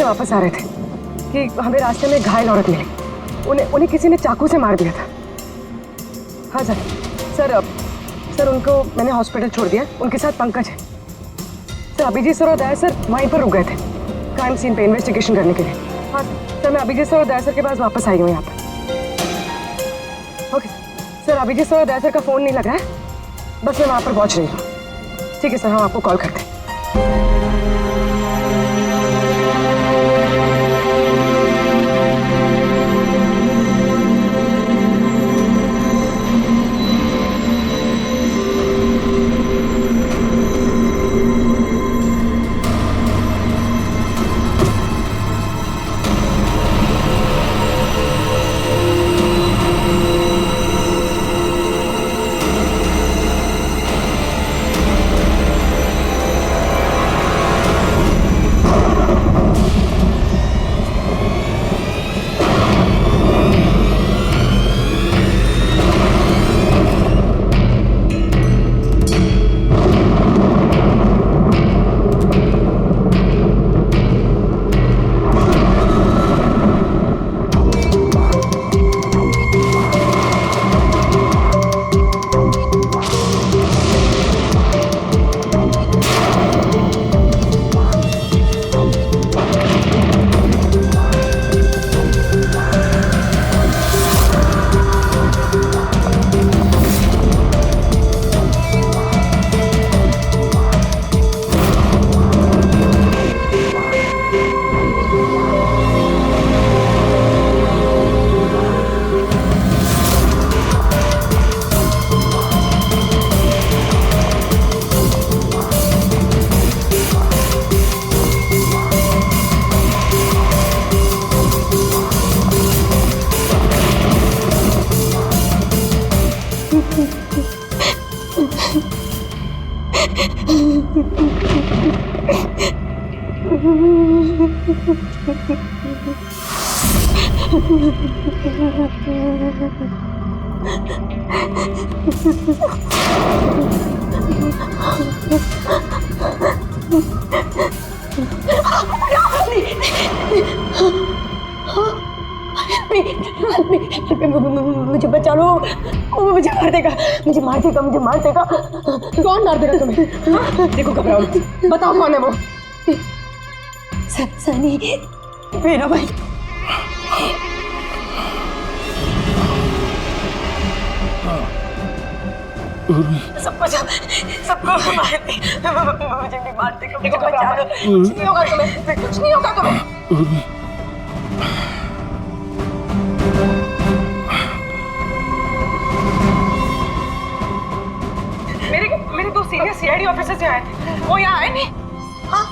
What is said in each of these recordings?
से वापस आ रहे थे कि हमें रास्ते में घायल औरत मिली। उन्हें किसी ने चाकू से मार दिया था। हाँ सर। सर उनको मैंने हॉस्पिटल छोड़ दिया। उनके साथ पंकज है। सर अभिजीत सर और दया सर वहीं पर रुक गए थे क्राइम सीन पे इन्वेस्टिगेशन करने के लिए। हाँ सर, मैं अभिजीत सर और दया सर के पास वापस आई हूँ यहाँ पर। ओके सर, अभिजीत सर और दया सर का फोन नहीं लग रहा है, बस मैं वहाँ पर पहुँच रही हूँ। ठीक है सर, हम आपको कॉल करते हैं। मुझे बचा लो, मुझे मार देगा, मुझे मार देगा, मुझे मार देगा। कौन मार देगा तुम्हें? देखो घबराओ मत, बताओ कौन है वो? सनी, मेरा भाई। सबको मार दे, मुझे भी मार देगा, मुझे बचा लो। कुछ नहीं होगा तुम्हें, कुछ नहीं होगा तुम्हें। मेरे दो सीनियर सीआईडी ऑफिसर्स यहाँ आए थे, वो यहाँ आए नहीं? हाँ,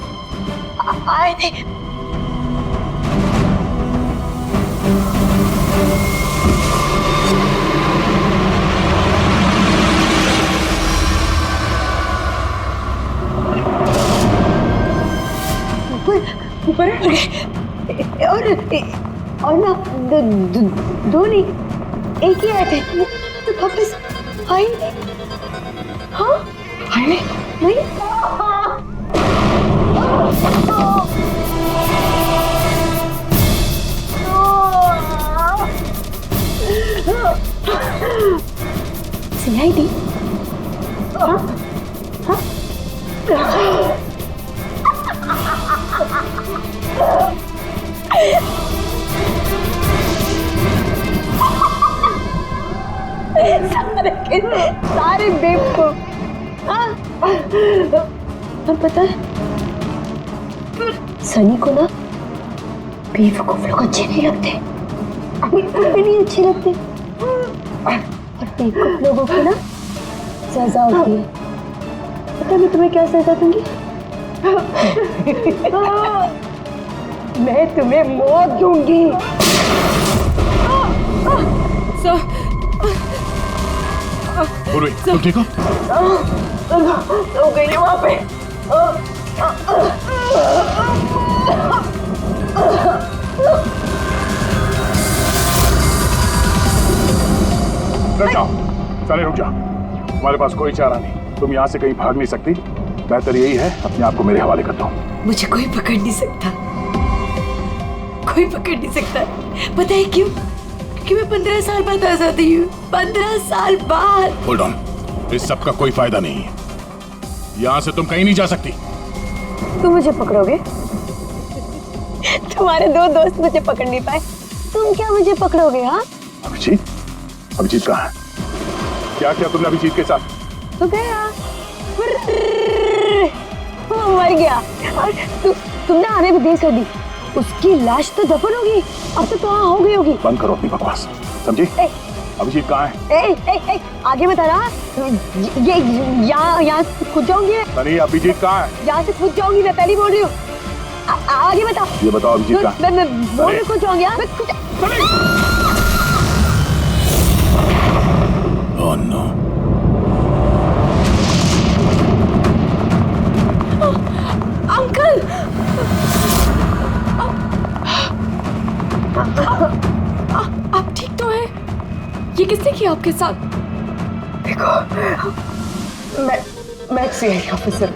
आए थे। ऊपर है और ना दो नहीं, एक ही आए थे, तो वापस आए नहीं। हाँ, आए नहीं? नहीं। सीआईडी? हाँ? हाँ? सारे बेवकूफ। और पता है, सनी को ना बेवकूफ लोग अच्छे नहीं लगते, बिल्कुल भी नहीं अच्छे लगते। और बेवकूफ लोगों की ना सजा होती है। पता है मैं तुम्हें क्या सजा दूंगी? मैं तुम्हें मौत दूंगी। पूर्वी, तुम ठीक हो? हो गई है वहां पे। रुक जाओ, साले रुक जाओ। हमारे पास कोई चारा नहीं, तुम यहाँ से कहीं भाग नहीं सकती। बेहतर यही है अपने आप को मेरे हवाले कर दो। मुझे कोई पकड़ नहीं सकता, कोई पकड़ नहीं सकता। पता है क्यों? क्योंकि मैं 15 साल बाद आजादी हूँ। 15 साल बाद। होल्ड ऑन, इस सब का कोई फायदा नहीं है। यहाँ से तुम कहीं नहीं जा सकती। तुम मुझे पकड़ोगे? तुम्हारे दो दोस्त मुझे पकड़ नहीं पाए, तुम क्या मुझे पकड़ोगे? हाँ, अभिजीत, अभिजीत कहाँ है? क्या किया तुमने अभिजीत के साथ? तो गया, वो मर गया और तुमने आने भी देर कर दी। उसकी लाश तो दफन होगी, अब तो वहाँ हो गई होगी। बंद करो अपनी बकवास, समझी? अभिजीत कहाँ है? ए, आगे बता रहा। ये यहाँ से कूद जाऊंगी। अरे अभिजीत कहाँ है? यहाँ से कूद जाऊंगी, मैं पहले बोल रही हूँ। आगे बता। ये बताओ अभिजीत कहाँ है? मैं बोल रही कूद जाऊंगी। Oh no. अंकल, आप ठीक तो हैं? ये किसने किया आपके साथ? देखो, मैं सीआईडी ऑफिसर,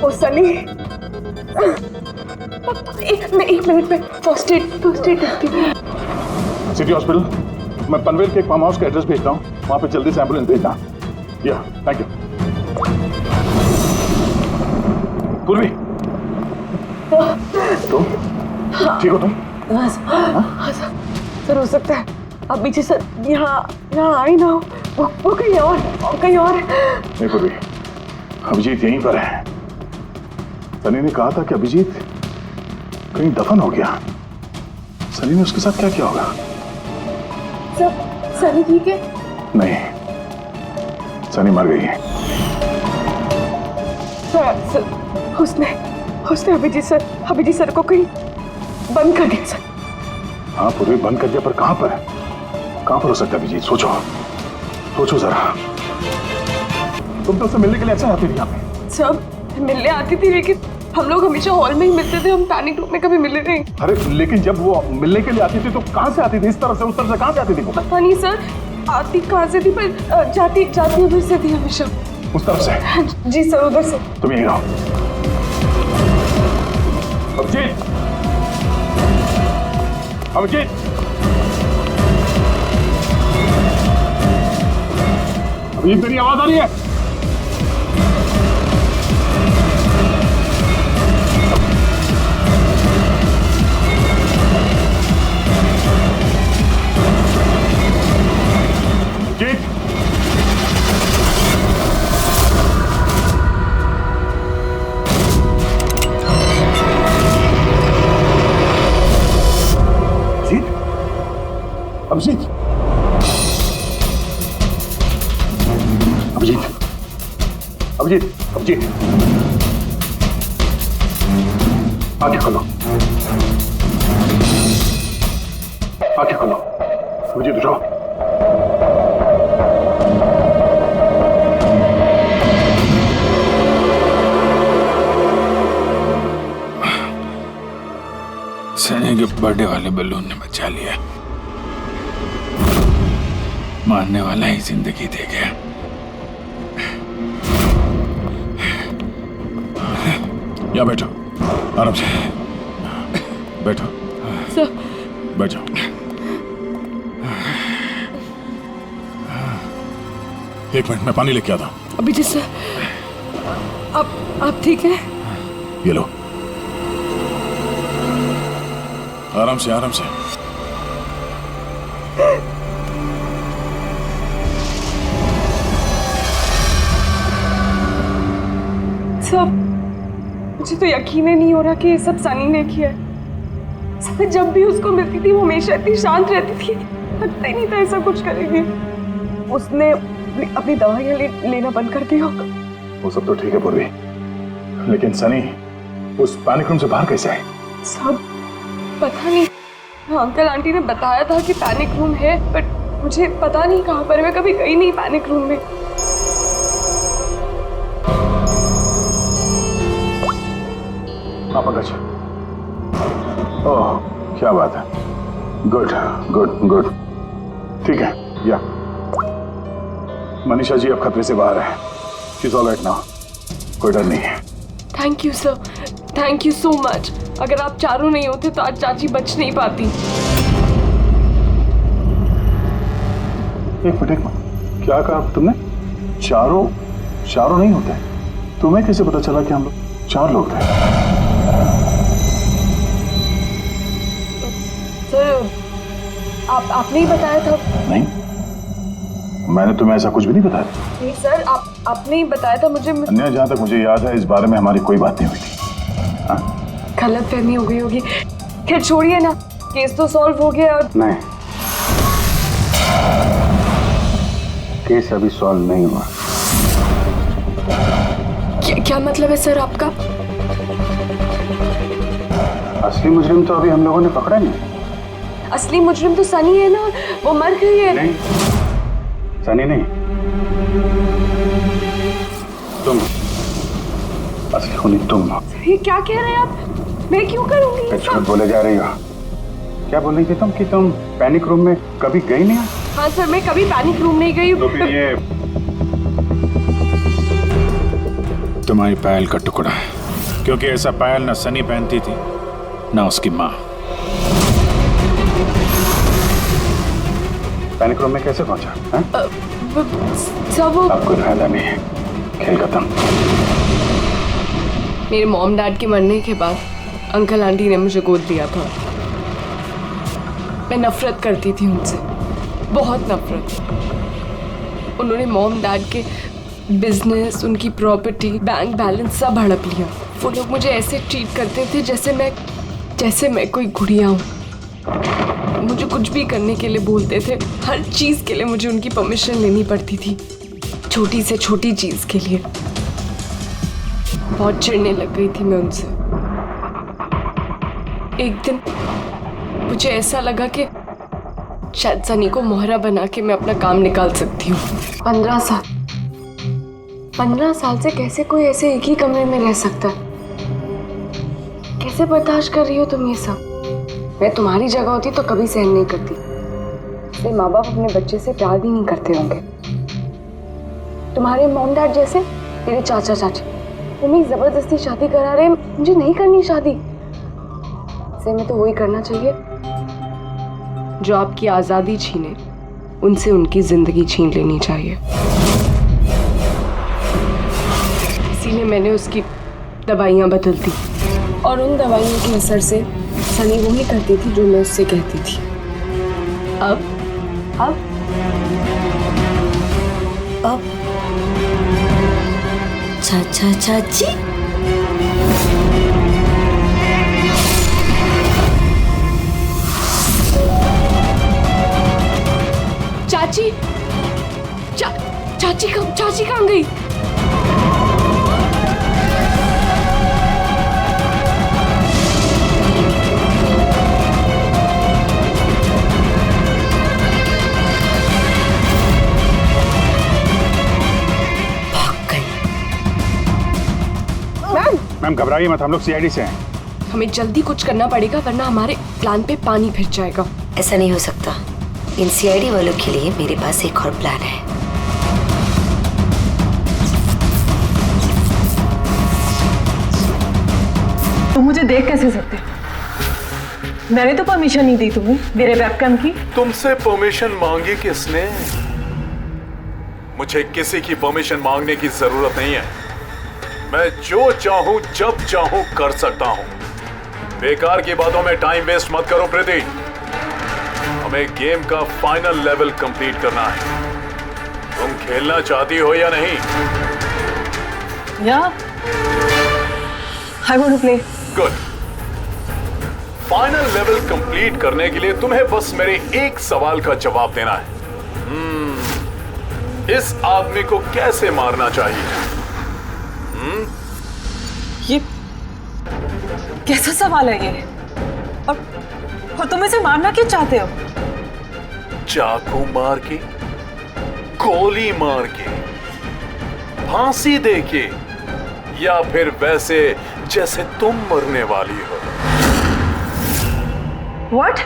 वो सनी। एक मिनट में फर्स्ट एड करती हूँ। सिटी हॉस्पिटल, मैं पनवेल के एक फार्म हाउस का एड्रेस भेजता हूँ, वहाँ पे जल्दी से एम्बुलेंस भेजना। या थैंक यू। पूर्वी, तुम ठीक हो? तुम हाँ सर, हो सकता है अब पीछे सर यहाँ आई ना हो, वो कहीं और। नहीं पूर्वी, अभिजीत यहीं पर है। सनी ने कहा था कि अभिजीत कहीं दफन हो गया। सनी ने उसके साथ क्या किया होगा? सनी ठीक है? नहीं, सनी मर गई है। सर, उसने अभिजीत सर को कहीं बंद कर दिया सर। हाँ पूर्वी, बंद कर दिया, पर कहां पर हो सकता है अभिजीत? सोचो जरा। तुम तो उससे मिलने के लिए अच्छा आती थी यहाँ पे। सब मिलने आती थी, लेकिन हम लोग हमेशा हॉल में ही मिलते थे, हम पैनिक रूम में कभी मिले नहीं। अरे लेकिन जब वो मिलने के लिए आती थी तो कहां से आती थी? इस तरफ से, उस तरफ से कहां से आती थी वो? पता नहीं सर, आती कहाँ से थी, पर जाती उधर से थी हमेशा। उस तरफ से? जी सर, उधर से। तुम यहीं रहो। अभिजीत, अभिजीत, अभिजीत, मेरी आवाज आ रही है? जीत, अभिजीत, अभिजीत, अभिजीत, अभिजीत, आंखें खोलो, आंखें खोलो। अभिजीत उठो। सनी के बर्थडे वाले बलून ने बचा लिया, मारने वाला ही जिंदगी दे गया। या बैठो, आराम से बैठो। सर, बैठ जाओ। एक मिनट, मैं पानी लेके आता हूं। अभिजीत सर, आप ठीक है? ये लो, आराम से, आराम से। सब मुझे तो यकीन ही नहीं हो रहा कि ये सब सनी ने किया है। सब जब भी उसको मिलती थी वो हमेशा इतनी शांत रहती थी, लगता ही नहीं था ऐसा कुछ करेगी। उसने अपनी दवाइयाँ लेना बंद कर दिया होगा। वो सब तो ठीक है पूर्वी, लेकिन सनी उस पैनिक रूम से बाहर कैसे आए? सब पता नहीं, अंकल आंटी ने बताया था कि पैनिक रूम है, बट मुझे पता नहीं कहाँ पर। मैं कभी गई नहीं पैनिक रूम में। हाँ पंकज, ओह क्या बात है, गुड गुड गुड, ठीक है। या मनीषा जी अब खतरे से बाहर है, she is all right now, कोई डर नहीं है। Thank you sir, thank you so much. अगर आप चारों नहीं होते तो आज चाची बच नहीं पाती। एक मिनट क्या कहा तुमने? चारों नहीं होते? तुम्हें कैसे पता चला कि हम लोग 4 लोग थे? सर आपने ही बताया था। नहीं, मैंने तुम्हें ऐसा कुछ भी नहीं बताया। नहीं सर, आपने ही बताया था मुझे। अन्य, जहां तक मुझे याद है इस बारे में हमारी कोई बात नहीं हुई थी। हाँ? गलतफहमी हो गई होगी। खैर छोड़िए ना, केस तो सॉल्व हो गया। और नहीं, केस अभी सॉल्व नहीं हुआ। क्या मतलब है सर आपका? असली मुजरिम तो अभी हम लोगों ने पकड़ा नहीं। असली मुजरिम तो सनी है ना, वो मर गई है। नहीं, सनी नहीं, तुम असली खूनी तुम हो। ये क्या कह रहे हैं आप? मैं क्यों करूंगी ये झूठ सब? बोले जा रही हो। क्या बोल रही थी तुम कि तुम पैनिक रूम में कभी गई नहीं? हाँ सर, मैं कभी पैनिक रूम नहीं गई। तो फिर ये तुम्हारी पायल का टुकड़ा है, क्योंकि ऐसा पायल ना सनी पहनती थी ना उसकी माँ। पैनिक रूम में कैसे पहुंचा? सब वो अब कोई फायदा नहीं है, खेल खत्म। मेरे मॉम डैड के मरने के बाद अंकल आंटी ने मुझे गोद दिया था। मैं नफरत करती थी उनसे, बहुत नफरत। उन्होंने मॉम डैड के बिजनेस, उनकी प्रॉपर्टी, बैंक बैलेंस सब हड़प लिया। वो लोग मुझे ऐसे ट्रीट करते थे जैसे मैं कोई गुड़िया हूँ। मुझे कुछ भी करने के लिए बोलते थे, हर चीज़ के लिए मुझे उनकी परमिशन लेनी पड़ती थी, छोटी से छोटी चीज़ के लिए। बहुत चिढ़ने लग गई थी मैं उनसे। एक दिन मुझे ऐसा लगा कि शायद सनी को मोहरा बना के मैं अपना काम निकाल सकती हूँ। 15 साल से कैसे कोई ऐसे एक ही कमरे में रह सकता है? कैसे बर्दाश्त कर रही हो तुम ये सब? मैं तुम्हारी जगह होती तो कभी सहन नहीं करती। इसलिए माँ बाप अपने बच्चे से प्यार भी नहीं करते होंगे। तुम्हारे मॉम डैड जैसे तेरे चाचा चाची, वो मेरी जबरदस्ती शादी करा रहे, मुझे नहीं करनी शादी। से मैं तो वही करना चाहिए जो आपकी आजादी छीने, उनसे उनकी जिंदगी छीन लेनी चाहिए। इसीलिए मैंने उसकी दवाइयाँ बदल दी, और उन दवाइयों के असर से सनी वही करती थी जो मैं उससे कहती थी। अब चाचा चाची, चाची चाची कहाँ गई? मैम घबराइए मत, हम लोग सीआईडी से हैं। हमें जल्दी कुछ करना पड़ेगा, वरना हमारे प्लान पे पानी फिर जाएगा। ऐसा नहीं हो सकता। इन सीआईडी वालों के लिए मेरे पास एक और प्लान है। तुम मुझे देख कैसे सकते? मैंने तो परमिशन नहीं दी तुम्हें मेरे वेबकैम की। तुमसे परमिशन मांगी किसने? मुझे किसी की परमिशन मांगने की जरूरत नहीं है। मैं जो चाहूं जब चाहूं कर सकता हूं। बेकार की बातों में टाइम वेस्ट मत करो प्रीति। हमें गेम का फाइनल लेवल कंप्लीट करना है। तुम खेलना चाहती हो या नहीं? या I want to play. Good. Final level complete करने के लिए तुम्हें बस मेरे एक सवाल का जवाब देना है। इस आदमी को कैसे मारना चाहिए? ये कैसा सवाल है ये? और तुम इसे मारना क्यों चाहते हो? चाकू मार के, गोली मार के, फांसी दे के, या फिर वैसे जैसे तुम मरने वाली हो? व्हाट?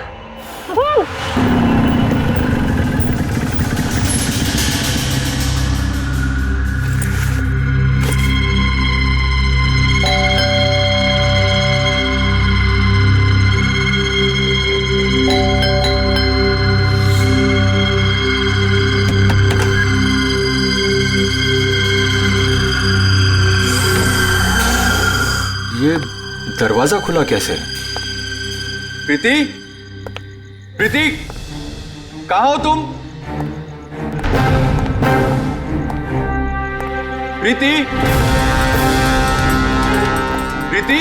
दरवाजा खुला कैसे? प्रीति, प्रीति, कहाँ हो तुम? प्रीति, प्रीति,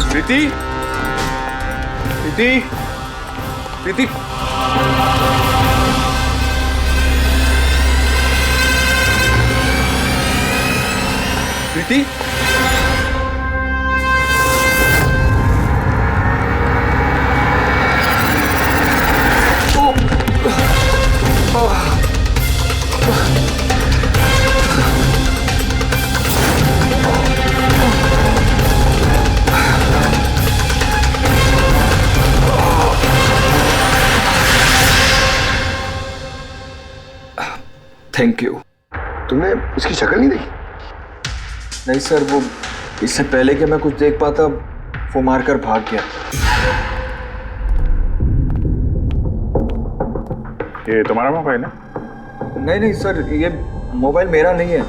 प्रीति, प्रीति, प्रीति, प्रीति, थैंक यू। तुमने उसकी शक्ल नहीं देखी? नहीं सर, वो इससे पहले कि मैं कुछ देख पाता वो मारकर भाग गया। ये तुम्हारा मोबाइल है? नहीं नहीं सर, ये मोबाइल मेरा नहीं है,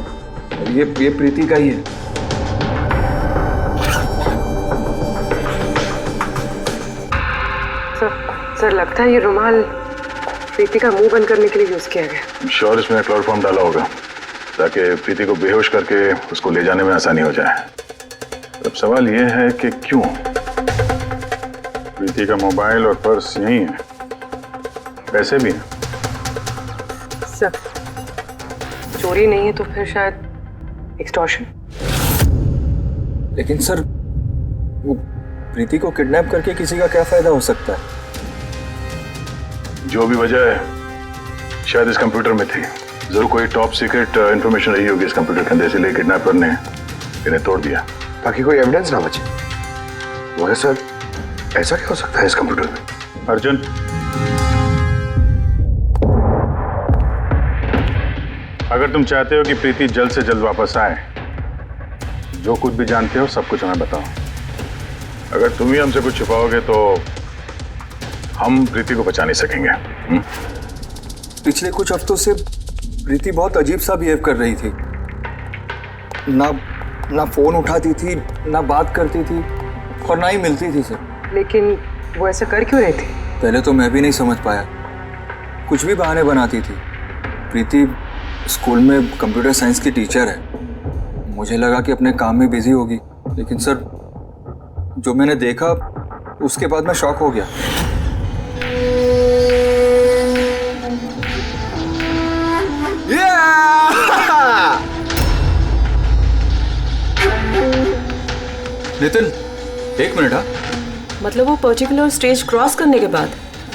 ये प्रीति का ही है। सर लगता है ये रुमाल प्रीति का मुंह बंद करने के लिए यूज किया गया। श्योर इसमें क्लोरोफॉर्म डाला होगा ताकि प्रीति को बेहोश करके उसको ले जाने में आसानी हो जाए। अब सवाल यह है कि क्यों? प्रीति का मोबाइल और पर्स यही है, पैसे भी हैं। सर चोरी नहीं है तो फिर शायद एक्सटॉर्शन। लेकिन सर वो प्रीति को किडनैप करके किसी का क्या फायदा हो सकता है? जो भी वजह है शायद इस कंप्यूटर में थी। जरूर कोई टॉप सीक्रेट इंफॉर्मेशन रही होगी इस कंप्यूटर के अंदर, इसलिए किडनैपर ने इन्हें तोड़ दिया ताकि कोई एविडेंस ना बचे। मगर सर ऐसा क्या हो सकता है इस कंप्यूटर में? अर्जुन, अगर तुम चाहते हो कि प्रीति जल्द से जल्द वापस आए, जो कुछ भी जानते हो सब कुछ हमें बताओ। अगर तुम ही हमसे कुछ छुपाओगे तो हम प्रीति को बचा नहीं सकेंगे। पिछले कुछ हफ्तों से प्रीति बहुत अजीब सा बिहेव कर रही थी। ना फोन उठाती थी, ना बात करती थी और ना ही मिलती थी सर। लेकिन वो ऐसा कर क्यों रही थी? पहले तो मैं भी नहीं समझ पाया, कुछ भी बहाने बनाती थी। प्रीति स्कूल में कंप्यूटर साइंस की टीचर है, मुझे लगा कि अपने काम में बिजी होगी, लेकिन सर जो मैंने देखा उसके बाद मैं शॉक हो गया। नितिन एक मिनट। हाँ मतलब वो पर्टिकुलर स्टेज क्रॉस करने के बाद?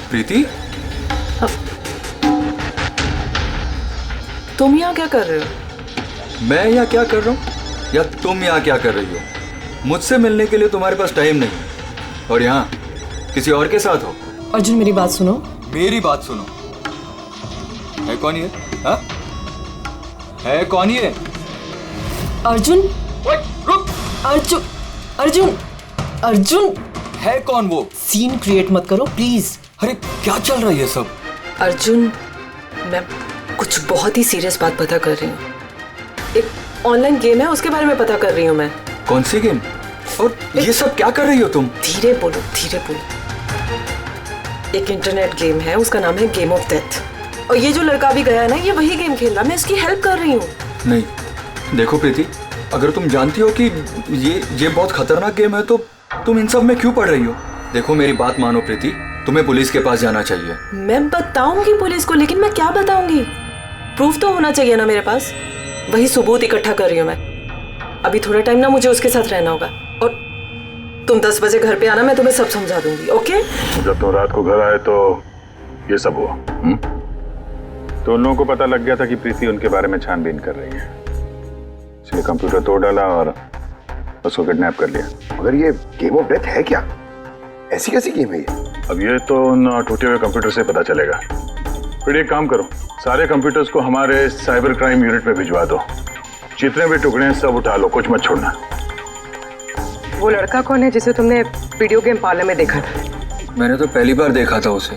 प्रीति, तुम यहाँ क्या कर रहे हो? मैं यहाँ क्या कर रहा हूँ या तुम यहाँ क्या कर रही हो? मुझसे मिलने के लिए तुम्हारे पास टाइम नहीं और यहाँ किसी और के साथ हो। अर्जुन मेरी बात सुनो। मेरी बात सुनो। है कौन ये? हाँ? है कौन ये? अर्जुन, रुक। अर्जुन, अर्जुन, अर्जुन, है कौन वो? सीन क्रिएट मत करो प्लीज। अरे क्या चल रहा है ये सब? अर्जुन, मैं कुछ बहुत ही सीरियस बात पता कर रही हूँ। एक ऑनलाइन गेम है उसके बारे में पता कर रही हूँ मैं। कौन सी गेम? और ये सब क्या कर रही हो तुम? धीरे बोलो, धीरे बोलो। एक इंटरनेट गेम है, उसका नाम है गेम ऑफ डेथ। और ये जो लड़का भी गया है ना, ये वही गेम खेल रहा, मैं इसकी हेल्प कर रही हूँ। नहीं देखो प्रीति, अगर तुम जानती हो कि ये बहुत खतरनाक गेम है तो तुम इन सब में क्यों पड़ रही हो? देखो मेरी बात मानो प्रीति, तुम्हें पुलिस के पास जाना चाहिए। मैं बताऊंगी पुलिस को, लेकिन मैं क्या बताऊंगी? प्रूफ तो होना चाहिए ना मेरे पास। वही सबूत इकट्ठा कर रही हूँ मैं। अभी थोड़ा टाइम ना मुझे उसके साथ रहना होगा और तुम 10 बजे घर पे आना, मैं तुम्हें सब समझा दूंगी। ओके? जब तुम रात को घर आए तो ये सब हुआ। तो उन लोगों को पता लग गया था कि प्रीति उनके बारे में छानबीन कर रही है, इसलिए कंप्यूटर तोड़ डाला और उसको किडनैप कर लिया। मगर ये गेम ऑफ डेथ है क्या? ऐसी कैसी गेम है ये? अब ये तो उन टूटे हुए कंप्यूटर से पता चलेगा। फिर एक काम करो, सारे कंप्यूटर्स को हमारे साइबर क्राइम यूनिट में भिजवा दो। जितने भी टुकड़े हैं सब उठा लो, कुछ मत छोड़ना। वो लड़का कौन है जिसे तुमने वीडियो गेम पार्लर में देखा था? मैंने तो पहली बार देखा था उसे।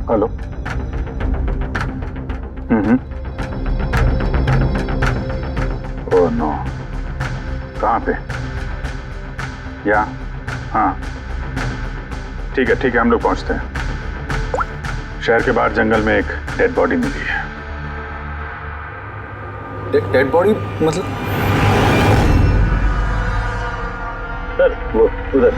हेलो, ओह नो, कहाँ पे? या हाँ ठीक है हम लोग पहुंचते हैं। शहर के बाहर जंगल में एक डेड बॉडी मिली है। डेड बॉडी मतलब? सर वो उधर।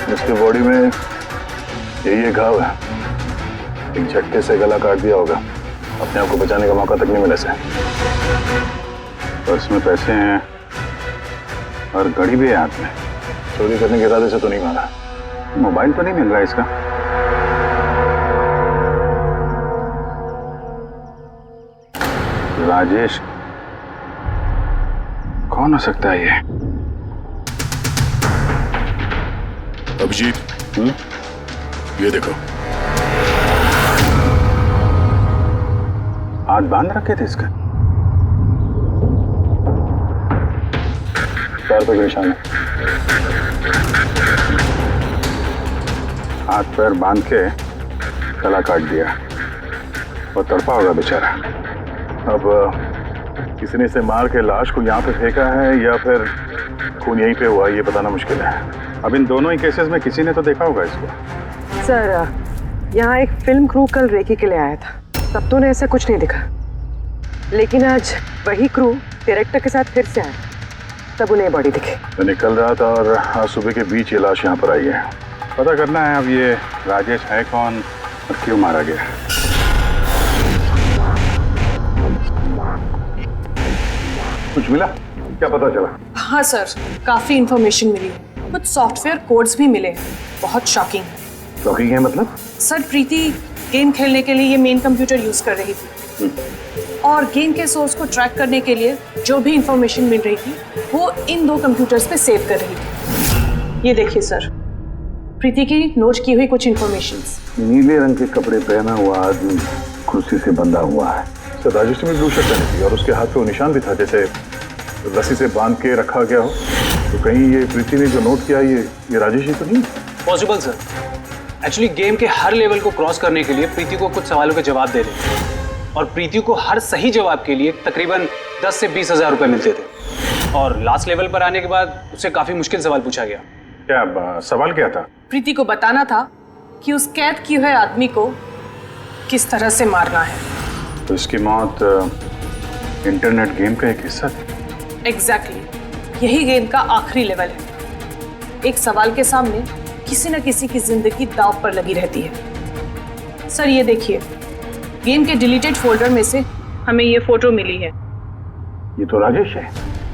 इसकी बॉडी में यही घाव है, एक झटके से गला काट दिया होगा। अपने आप को बचाने का मौका तक नहीं मिला से। पर्स में पैसे हैं और घड़ी भी है हाथ में। चोरी करने के इरादे से तो नहीं मारा। मोबाइल तो नहीं मिल रहा इसका। राजेश कौन हो सकता है ये? अभिजीत, ये देखो। हाथ बांध रखे थे इसका। पैर पे निशान है। हाथ पैर बांध के गला काट दिया और तड़पा होगा बेचारा। अब किसी ने इसे मार के लाश को यहाँ पे फेंका है या फिर खून यहीं पे हुआ, ये बताना मुश्किल है। अब इन दोनों ही केसेस में किसी ने तो देखा होगा इसको। सर यहाँ एक फिल्म क्रू कल रेकी के लिए आया था, तब तो उन्हें ऐसा कुछ नहीं दिखा। लेकिन आज वही क्रू डायरेक्टर के साथ फिर से आया, तब उन्हें बॉडी दिखी। तो निकल रहा था और आज सुबह के बीच ये लाश यहाँ पर आई है। पता करना है अब ये राजेश है कौन और क्यों मारा गया। कुछ मिला? क्या पता चला? हाँ सर, काफी इंफॉर्मेशन मिली, कुछ सॉफ्टवेयर कोड्स भी मिले, बहुत शॉकिंग। शॉकिंग है मतलब? सर प्रीति गेम खेलने के लिए ये मेन कंप्यूटर यूज कर रही थी और गेम के सोर्स को ट्रैक करने के लिए जो भी इंफॉर्मेशन मिल रही थी वो इन दो कंप्यूटर्स पे सेव कर रही थी। ये देखिए सर, प्रीति की नोट की हुई कुछ इंफॉर्मेशंस। नीले रंग के कपड़े पहना हुआ आदमी कुर्सी से बंधा हुआ है। सर राजेश ने ब्लू शर्ट पहनी थी और उसके हाथ पे वो निशान भी था जैसे रस्सी से बांध के रखा गया हो। तो कहीं ये प्रीति ने जो नोट किया ये राजेश ही तो नहीं? Possible sir. एक्चुअली गेम के हर लेवल को क्रॉस करने के लिए प्रीति को कुछ सवालों के जवाब दे रहे और प्रीति को हर सही जवाब के लिए तकरीबन 10 से 20 हज़ार रुपए मिलते थे। और लास्ट लेवल पर आने के बाद उससे काफी मुश्किल सवाल पूछा गया। क्या सवाल क्या था? प्रीति को बताना था कि उस कैद किए हुए आदमी को किस तरह से मारना है। तो इसकी मौत इंटरनेट गेम का एक हिस्सा थी। एग्जैक्टली, यही गेम का आखिरी लेवल है। एक सवाल के सामने किसी न किसी की जिंदगी दांव पर लगी रहती है। सर ये देखिए, गेम के डिलीटेड फोल्डर में से हमें ये फोटो मिली है। ये तो राजेश है।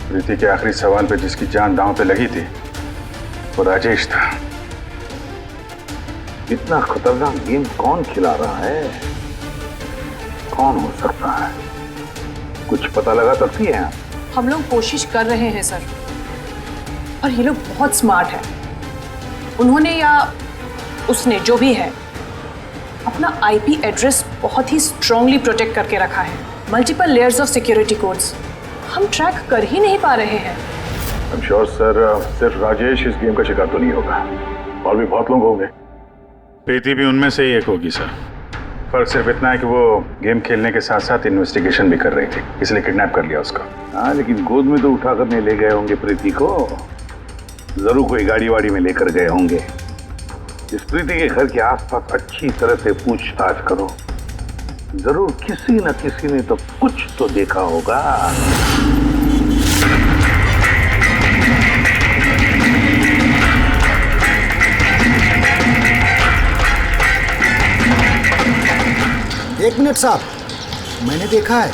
प्रीति के आखिरी सवाल पे जिसकी जान दांव पे लगी थी वो राजेश था। इतना खतरनाक गेम कौन खिला रहा है? कौन हो सकता है? कुछ पता लगा सकती है? हम लोग कोशिश कर रहे हैं सर, और ये लोग बहुत स्मार्ट हैं। उन्होंने या उसने जो भी है अपना आईपी एड्रेस बहुत ही स्ट्रांगली प्रोटेक्ट करके रखा है। Multiple layers of security codes हम ट्रैक कर ही नहीं पा रहे हैं। I'm sure, सर सिर्फ राजेश इस गेम का शिकार तो नहीं होगा, और भी बहुत लोग होंगे। प्रीति भी उनमें से ही एक होगी सर। फर्क सिर्फ इतना है कि वो गेम खेलने के साथ साथ इन्वेस्टिगेशन भी कर रही थी, इसलिए किडनैप कर लिया उसको। हाँ, लेकिन गोद में तो उठाकर नहीं ले गए होंगे प्रीति को। जरूर कोई गाड़ी वाड़ी में लेकर गए होंगे। इस प्रीति के घर के आसपास अच्छी तरह से पूछताछ करो। जरूर किसी न किसी ने तो कुछ तो देखा होगा। एक मिनट साहब, मैंने देखा है।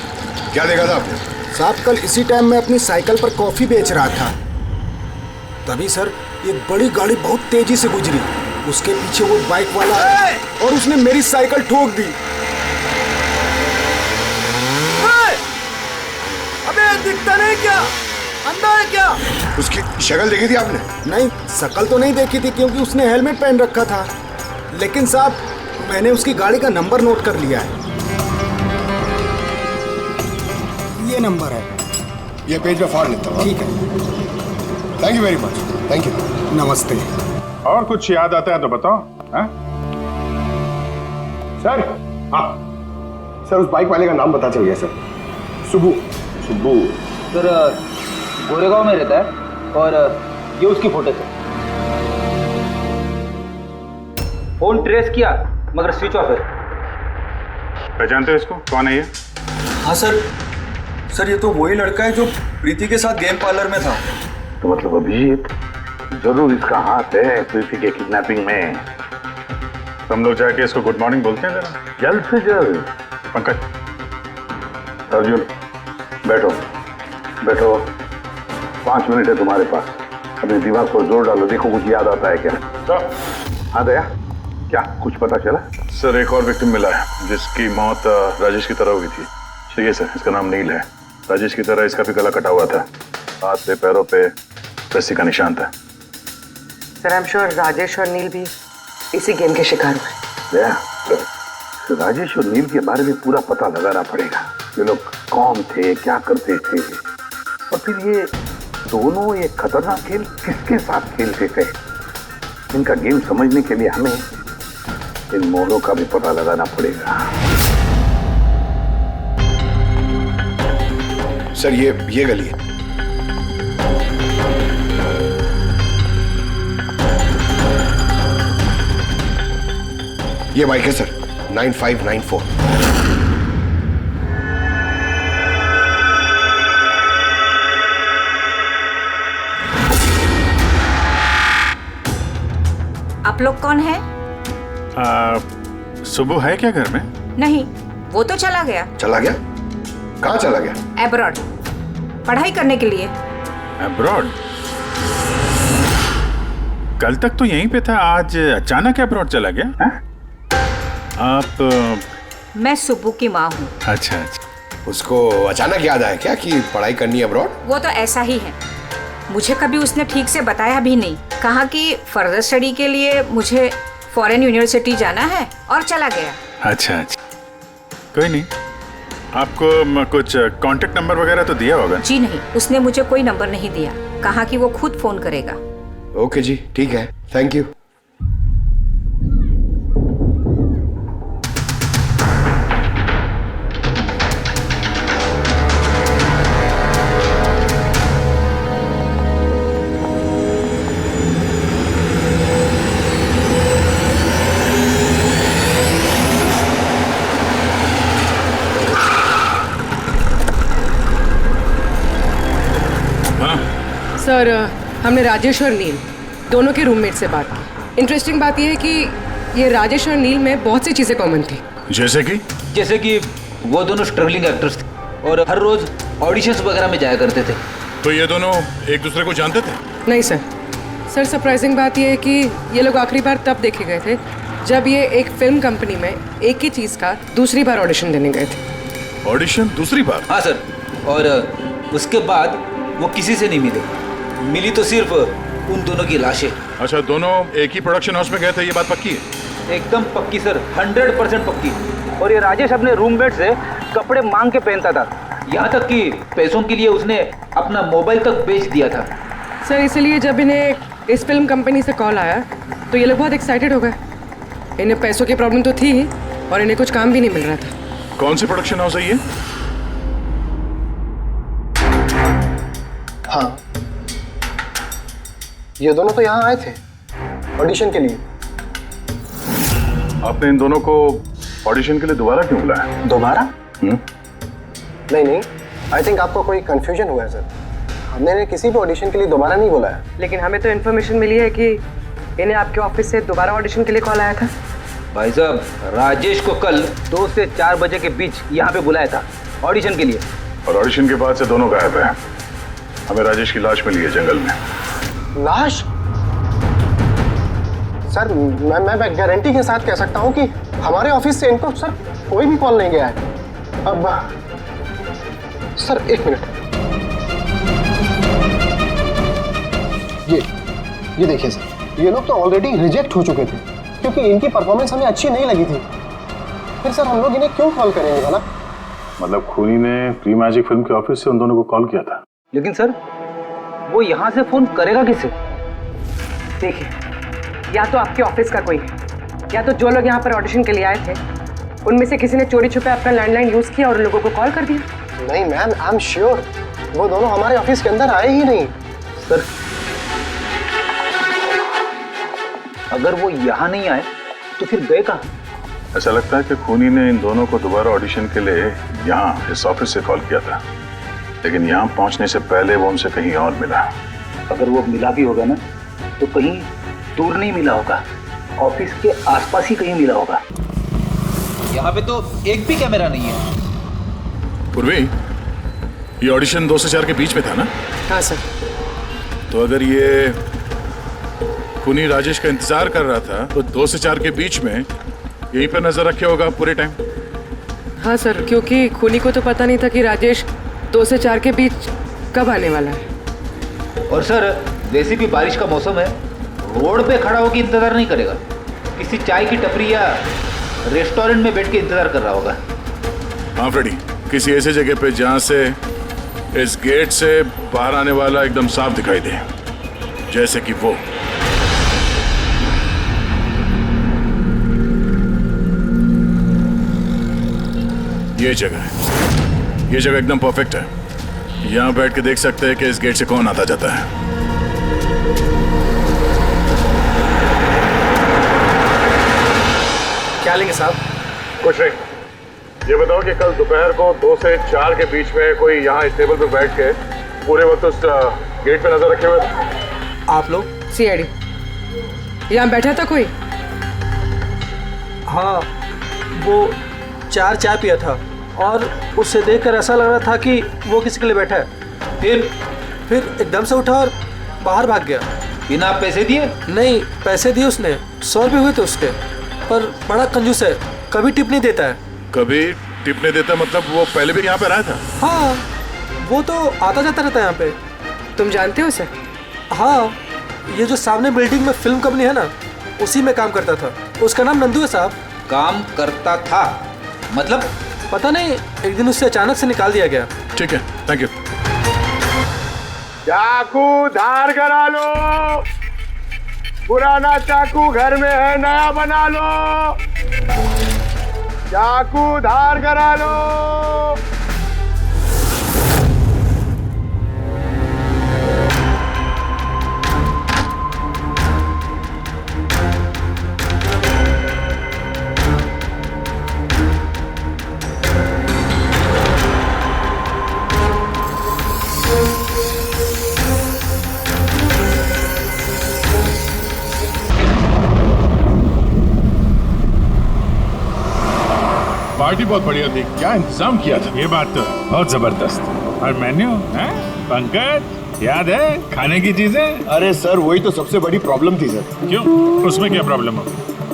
क्या देखा था आपने? साहब कल इसी टाइम मैं अपनी साइकिल पर कॉफी बेच रहा था, तभी सर एक बड़ी गाड़ी बहुत तेजी से गुजरी। उसके पीछे वो बाइक वाला आया और उसने मेरी साइकिल ठोक दी। अबे दिखता नहीं क्या? अंधा है क्या? उसकी शक्ल देखी थी आपने? नहीं, शक्ल तो नहीं देखी थी क्योंकि उसने हेलमेट पहन रखा था। लेकिन साहब, मैंने उसकी गाड़ी का नंबर नोट कर लिया है। ये नंबर है। ये पेज में फाड़ लेता हूँ। ठीक है। Thank you very much. Thank you. नमस्ते। और कुछ याद आता है तो बताओ। हाँ? सर, हाँ सर, उस बाइक वाले का नाम पता चल गया सर। सुबू। सुबू सर गोरेगांव में रहता है और ये उसकी फोटो है। फोन ट्रेस किया मगर स्विच ऑफ है। पहचानते हो इसको? कौन है ये? हाँ सर, सर ये तो वही लड़का है जो प्रीति के साथ गेम पार्लर में था। तो मतलब अभिजीत जरूर इसका हाथ है प्रीति के किडनैपिंग में। हम लोग जाके इसको गुड मॉर्निंग बोलते हैं जरा, जल्द से जल्द। पंकज, अर्जुन, बैठो बैठो, 5 मिनट है तुम्हारे पास। अपने दिमाग पर जोर डालो, देखो कुछ याद आता है क्या। सर, हाँ दया, क्या कुछ पता चला? सर, एक और विक्टिम मिला है जिसकी मौत राजेश की तरह हुई थी। ठीक है सर, इसका नाम नील है। राजेश की तरह इसका भी गला कटा हुआ था, हाथ पे पैरों पे रस्सी का निशान था। Sir, I am sure Rajesh और नील भी इसी गेम के शिकार हुए। तो राजेश और नील के बारे में पूरा पता लगाना पड़ेगा। ये लोग कौन थे, क्या करते थे, और फिर ये दोनों ये खतरनाक खेल किसके साथ खेलते थे। इनका गेम समझने के लिए हमें इन मोड़ों का भी पता लगाना पड़ेगा। सर, ये गली है। ये बाइक है सर, 9594। आप लोग कौन है? सुबह है क्या घर में? नहीं, वो तो चला गया। चला गया? कहाँ चला गया? एब्रॉड, पढ़ाई करने के लिए। अब्रॉड? कल तक तो यहीं पे था, आज अचानक अब्रॉड चला गया? है? आप? मैं सुब्बू की माँ हूँ। अच्छा अच्छा। उसको अचानक याद आया क्या कि पढ़ाई करनी है अब्रॉड? वो तो ऐसा ही है, मुझे कभी उसने ठीक से बताया भी नहीं। कहा कि फर्दर स्टडी के लिए मुझे फॉरेन यूनिवर्सिटी जाना है और चला गया। अच्छा अच्छा, कोई नहीं। आपको कुछ कांटेक्ट नंबर वगैरह तो दिया होगा? जी नहीं, उसने मुझे कोई नंबर नहीं दिया। कहा कि वो खुद फोन करेगा। ओके जी, ठीक है, थैंक यू। सर, हमने राजेश और नील दोनों के रूममेट से बात की। इंटरेस्टिंग बात यह है कि ये राजेश और नील में बहुत सी चीज़ें कॉमन थी। जैसे कि वो दोनों स्ट्रगलिंग एक्टर्स थे और हर रोज ऑडिशंस वगैरह में जाया करते थे। तो ये दोनों एक दूसरे को जानते थे? नहीं सर। सर, सरप्राइजिंग बात यह है कि ये लोग आखिरी बार तब देखे गए थे जब ये एक फिल्म कंपनी में एक ही चीज़ का दूसरी बार ऑडिशन देने गए थे। ऑडिशन दूसरी बार? हाँ सर, और उसके बाद वो किसी से नहीं मिले। मिली तो सिर्फ उन दोनों की लाशें। अच्छा, दोनों एक ही प्रोडक्शन हाउस में गए थे, ये बात पक्की है? एकदम पक्की सर, 100% पक्की। और ये राजेश अपने रूममेट से कपड़े मांग के पहनता था, यहाँ तक कि पैसों के लिए उसने अपना मोबाइल तक बेच दिया था। सर, इसलिए जब इन्हें इस फिल्म कंपनी से कॉल आया तो ये लोग बहुत एक्साइटेड हो गए। इन्हें पैसों की प्रॉब्लम तो थी ही और इन्हें कुछ काम भी नहीं मिल रहा था। कौन सी प्रोडक्शन हाउस है ये? हाँ, ये दोनों तो यहाँ आए थे ऑडिशन के लिए। आपने इन दोनों को ऑडिशन के लिए दोबारा क्यों बुलाया? दोबारा? नहीं नहीं, आई थिंक आपको कोई कंफ्यूजन हुआ है सर। हमने इन्हें किसी भी ऑडिशन के लिए दोबारा नहीं बुलाया। लेकिन हमें तो इन्फॉर्मेशन मिली है कि इन्हें आपके ऑफिस से दोबारा ऑडिशन के लिए कॉल आया था। भाई साहब, राजेश को कल 2 से 4 बजे के बीच यहाँ पे बुलाया था ऑडिशन के लिए। और ऑडिशन के बाद से दोनों गायब है। हमें राजेश की लाश मिली है जंगल में। लाश? सर, मैं गारंटी के साथ कह सकता हूँ कि हमारे ऑफिस से इनको सर कोई भी कॉल नहीं गया है। अब सर, 1 मिनट। ये देखिए सर, ये लोग तो ऑलरेडी रिजेक्ट हो चुके थे क्योंकि इनकी परफॉर्मेंस हमें अच्छी नहीं लगी थी। फिर सर हम लोग इन्हें क्यों कॉल करेंगे भला? मतलब खूनी ने प्री मैजिक फिल्म के ऑफिस से उन दोनों को कॉल किया था। लेकिन सर वो यहाँ से फोन करेगा किसे? देखिए, या तो आपके ऑफिस का कोई है, या तो जो लोग यहाँ पर ऑडिशन के लिए आए थे उनमें से किसी ने चोरी छुपे अपना लैंडलाइन यूज किया और उन लोगों को कॉल कर दिया। नहीं मैम, आई एम श्योर वो दोनों हमारे ऑफिस के अंदर आए ही नहीं। सर अगर वो यहाँ नहीं आए तो फिर गए कहाँ? ऐसा लगता है कि खूनी ने इन दोनों को दोबारा ऑडिशन के लिए यहाँ इस ऑफिस से कॉल किया था, लेकिन यहाँ पहुँचने से पहले वो उनसे कहीं और मिला। अगर वो मिला भी होगा ना तो कहीं दूर नहीं मिला होगा, ऑफिस के आसपास ही कहीं मिला होगा। यहाँ पे तो एक भी कैमरा नहीं है। पूर्वी, ये ऑडिशन 2 से 4 के बीच में था ना? हाँ सर। तो अगर ये खूनी राजेश का इंतजार कर रहा था तो 2 से 4 के बीच में यहीं पर नजर रखे होगा पूरे टाइम। हाँ सर, क्योंकि खूनी को तो पता नहीं था कि राजेश 2 से 4 के बीच कब आने वाला है। और सर वैसे भी बारिश का मौसम है, रोड पे खड़ा होकर इंतजार नहीं करेगा, किसी चाय की टपरी या रेस्टोरेंट में बैठ के इंतजार कर रहा होगा। हाँ फ्रेडी, किसी ऐसे जगह पे जहाँ से इस गेट से बाहर आने वाला एकदम साफ दिखाई दे, जैसे कि वो। ये जगह है, ये जगह एकदम परफेक्ट है। यहाँ बैठ के देख सकते हैं कि इस गेट से कौन आता जाता है। क्या लेंगे साहब? कुछ नहीं, ये बताओ कि कल दोपहर को 2 से 4 के बीच में कोई यहाँ इस टेबल पे बैठ के पूरे वक्त उस गेट पे नजर रखे हुए थे? आप लोग? सीआईडी यहाँ बैठा था कोई? हाँ, वो 4 चाय पिया था और उससे देखकर ऐसा लग रहा था कि वो किसी के लिए बैठा है। फिर एकदम से उठा और बाहर भाग गया। बिना पैसे दिए? नहीं, पैसे दिए उसने, 100 रुपये हुए थे उसके, पर बड़ा कंजूस है, कभी टिप नहीं देता है। कभी टिप नहीं देता मतलब वो पहले भी यहाँ पे रहा था? हाँ, वो तो आता जाता रहता है यहाँ पे। तुम जानते हो उसे? हाँ, ये जो सामने बिल्डिंग में फिल्म कंपनी है ना, उसी में काम करता था। उसका नाम नंदू है साहब। काम करता था मतलब? पता नहीं, एक दिन उससे अचानक से निकाल दिया गया। ठीक है, थैंक यू। चाकू धार करा लो, पुराना चाकू घर में है, नया बना लो। चाकू धार करा लो। पार्टी बहुत बढ़िया थी, क्या इंतजाम किया था। ये बात तो बहुत जबरदस्त। और मेन्यू है पंकज, याद है खाने की चीजें? अरे सर, वही तो सबसे बड़ी प्रॉब्लम थी सर। क्यों, उसमें क्या प्रॉब्लम हो?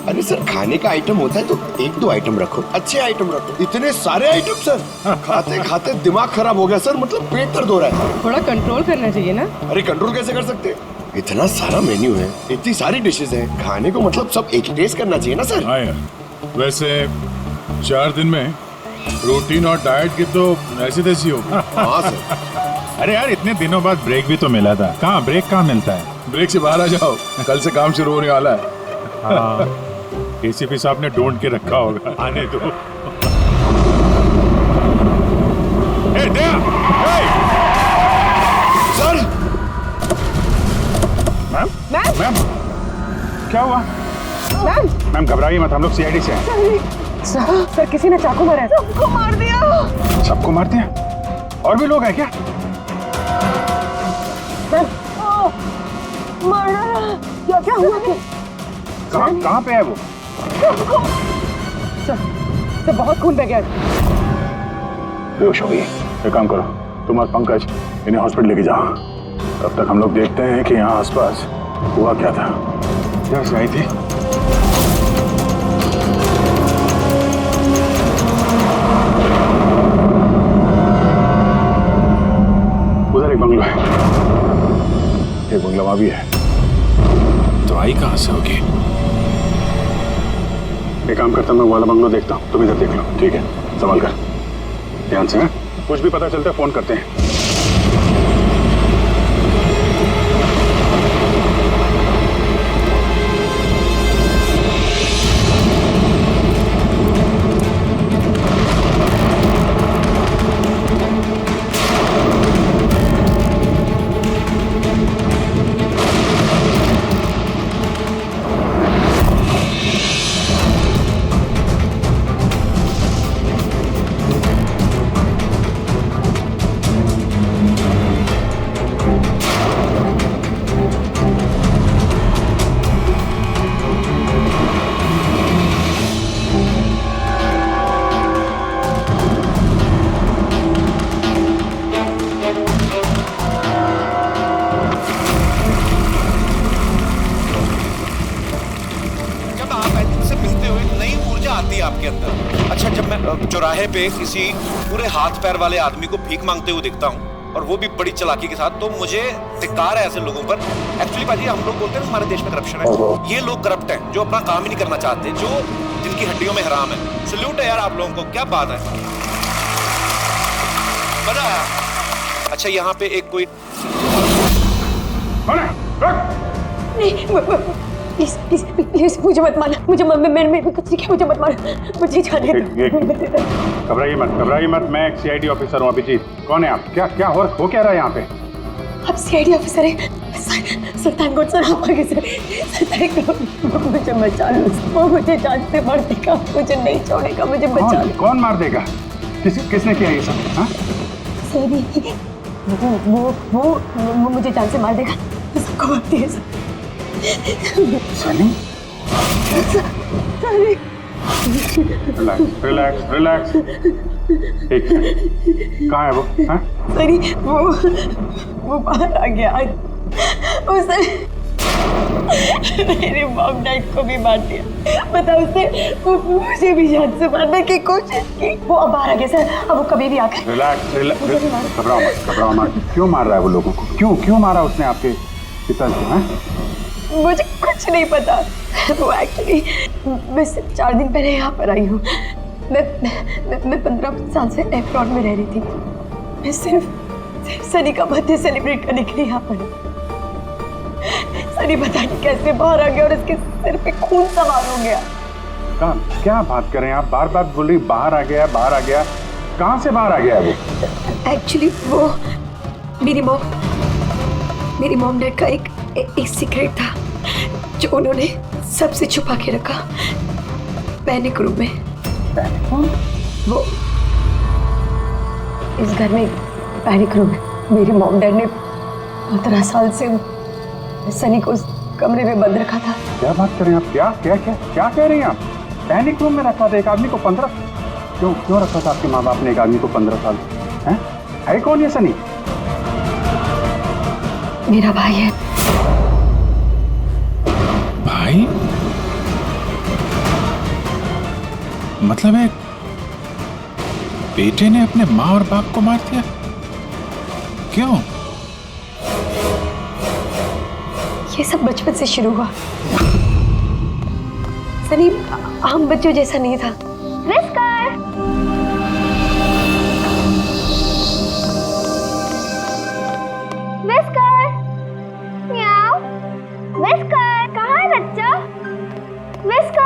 अरे सर, खाने का आइटम होता है तो 1-2 आइटम रखो, अच्छे आइटम रखो। इतने सारे आइटम सर, खाते खाते दिमाग खराब हो गया सर, मतलब पेट दर्द हो रहा है। थोड़ा कंट्रोल करना चाहिए ना। अरे कंट्रोल कैसे कर सकते? इतना सारा मेन्यू है, इतनी सारी डिशेज हैं, खाने को मतलब सब एक ही टेस्ट करना चाहिए ना सर। हाँ यार, वैसे 4 दिन में रूटीन और डाइट की तो ऐसी तैसी हो। हाँ सर। अरे यार, इतने दिनों बाद ब्रेक भी तो मिला था। कहाँ ब्रेक कहाँ मिलता है? ब्रेक से बाहर आ जाओ, कल से काम शुरू होने वाला है। हाँ, एसीपी साहब ने ढूंढ के रखा होगा, आने दो। ए, दया! ए! सर! मैम, क्या हुआ? मैम घबराइए मत, हम लोग सीआईडी से हैं। सर, किसी ने चाकू मारा है। सबको मार दिया। सबको मार दिया? और भी लोग हैं क्या? मारा। क्या हुआ? कहाँ पे है वो? सर, बहुत खून बह गया। बेहोश हो गई। एक काम करो, तुम और पंकज इन्हें हॉस्पिटल लेके जाओ। तब तक हम लोग देखते हैं कि यहाँ आसपास हुआ क्या था। क्या से आई थी? उधर एक बंगला है, एक बंगला वहां भी है। एक काम करता हूं, मैं वो वाला बंगलो देखता हूँ, तुम इधर देख लो। ठीक है, संभाल कर, ध्यान से। कुछ भी पता चलता है फोन करते हैं। आपके अंदर। अच्छा, जब मैं चौराहे पे किसी पूरे हाथ पैर वाले आदमी को भीख मांगते हुए दिखता हूँ और वो भी बड़ी चालाकी के साथ, तो मुझे धिक्कार है ऐसे लोगों पर। एक्चुअली भाजी, हम लोग बोलते हैं हमारे देश में करप्शन है, ये लोग करप्ट हैं जो अपना काम ही नहीं करना चाहते, जो जिनकी हड्डियों में हराम है। सल्यूट है यार आप लोगों को, क्या बात है, मजा आया। अच्छा, यहाँ पे एक कोई प्लीज प्लीज प्लीज मुझे मत मारना, मुझे मैंने कुछ नहीं किया, मुझे मत मारना, मुझे जाने दो। घबराइए मत, मैं एक सीआईडी ऑफिसर हूँ। अभिजीत, कौन है आप? क्या हो क्या रहा है यहाँ पे? आप सीआईडी ऑफिसर हैं? सुल्तानगंज सर, आप आगे सर, मुझे बचा लो, वो मुझे जान से मार देगा, मुझे नहीं छोड़ेगा, मुझे बचा लो। कौन मार देगा? किसने किया ये सब? हाँ, वो मुझे जान से मार देगा, सबको मारती है सर। सनी? रिलैक्स। ठीक है, कहाँ है वो? हाँ? सरी, वो बाहर आ गया। वो सर मेरे मॉम डैड को भी मार दिया, पता उसने मुझे भी जान से मारने की कोशिश की। वो अब बाहर आ गया सर, अब वो कभी भी आकर। रिलैक्स, घबराओ मत। क्यों मार रहा है वो लोगों को? क्यों मारा उसने आपके पिताजी को? मुझे कुछ नहीं पता। वो एक्चुअली मैं सिर्फ 4 दिन पहले यहाँ पर आई हूँ। मैं 15 साल से एफरॉड में रह रही थी। मैं सिर्फ सनी का बर्थडे सेलिब्रेट करने के लिए यहाँ पर। सनी पता नहीं कैसे बाहर आ गया और इसके सिर पे खून सवार हो गया। क्या बात कर रहे हैं आप? बार बोल रही बाहर आ गया। कहाँ से बाहर आ गया वो? एक्चुअली वो मेरी मॉम डैड का एक सीक्रेट था जो उन्होंने सबसे छुपा के रखा पैनिक रूम में। वो इस घर में पैनिक रूम है। मेरे मॉम डैड ने 15 साल से सनी को उस कमरे में बंद रखा था। क्या बात कर रहे हैं आप? क्या कह रही हैं आप? पैनिक रूम में रखा था एक आदमी को 15? क्यों रखा था आपके माँ बाप ने एक आदमी को 15 साल? है कौन ये सनी? मेरा भाई है। भाई? मतलब है बेटे ने अपने माँ और बाप को मार दिया? क्यों? ये सब बचपन से शुरू हुआ। सनी आम बच्चों जैसा नहीं था। विस्कर, मियाऊ, विस्कर, कहाँ है बच्चा? विस्कर।